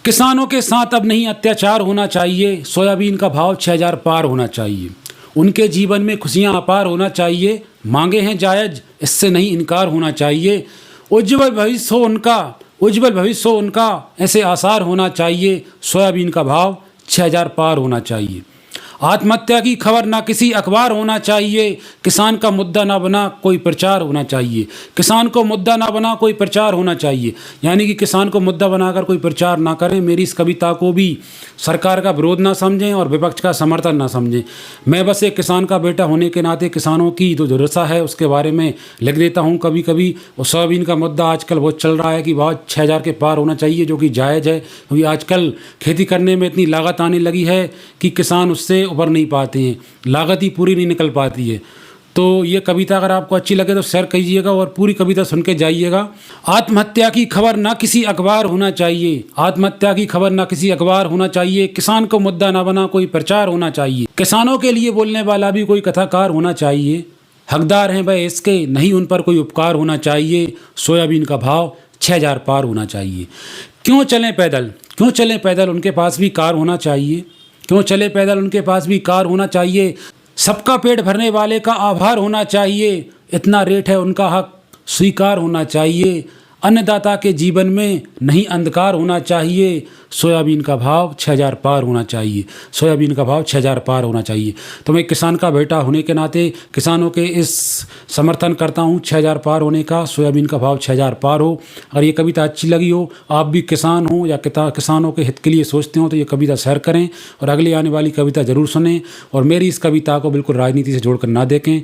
किसानों के साथ अब नहीं अत्याचार होना चाहिए, सोयाबीन का भाव 6000 पार होना चाहिए। उनके जीवन में खुशियां अपार होना चाहिए, मांगे हैं जायज़, इससे नहीं इनकार होना चाहिए। उज्जवल भविष्य हो उनका, उज्जवल भविष्य हो उनका, ऐसे आसार होना चाहिए। सोयाबीन का भाव 6000 पार होना चाहिए। आत्महत्या की खबर ना किसी अखबार होना चाहिए, किसान का मुद्दा ना बना कोई प्रचार होना चाहिए। किसान को मुद्दा ना बना कोई प्रचार होना चाहिए, यानी कि किसान को मुद्दा बनाकर कोई प्रचार ना करें। मेरी इस कविता को भी सरकार का विरोध ना समझें और विपक्ष का समर्थन ना समझें। मैं बस एक किसान का बेटा होने के नाते किसानों की जो दुर्दशा है उसके बारे में लिख देता हूँ कभी कभी। और सोयाबीन का मुद्दा आजकल बहुत चल रहा है कि भाव 6000 के पार होना चाहिए, जो कि जायज़ है, क्योंकि आजकल खेती करने में इतनी लागत आने लगी है कि किसान उससे उबर नहीं पाते हैं, लागत ही पूरी नहीं निकल पाती है। तो ये कविता अगर आपको अच्छी लगे तो शेयर कीजिएगा और पूरी कविता सुन के जाइएगा। आत्महत्या की खबर ना किसी अखबार होना चाहिए, आत्महत्या की खबर ना किसी अखबार होना चाहिए। किसान को मुद्दा ना बना कोई प्रचार होना चाहिए। किसानों के लिए बोलने वाला भी कोई कथाकार होना चाहिए। हकदार हैं वह इसके, नहीं उन पर कोई उपकार होना चाहिए। सोयाबीन का भाव 6000 पार होना चाहिए। क्यों चलें पैदल, क्यों चलें पैदल, उनके पास भी कार होना चाहिए। क्यों चले पैदल, उनके पास भी कार होना चाहिए। सबका पेट भरने वाले का आभार होना चाहिए। इतना रेट है उनका हक स्वीकार होना चाहिए। अन्नदाता के जीवन में नहीं अंधकार होना चाहिए। सोयाबीन का भाव 6000 पार होना चाहिए। सोयाबीन का भाव 6000 पार होना चाहिए। तो मैं किसान का बेटा होने के नाते किसानों के इस समर्थन करता हूँ 6000 पार होने का। सोयाबीन का भाव 6000 पार हो। अगर ये कविता अच्छी लगी हो, आप भी किसान हो या किसानों के हित के लिए सोचते हो, तो ये कविता शेयर करें और अगली आने वाली कविता ज़रूर सुनें। और मेरी इस कविता को बिल्कुल राजनीति से जोड़कर ना देखें।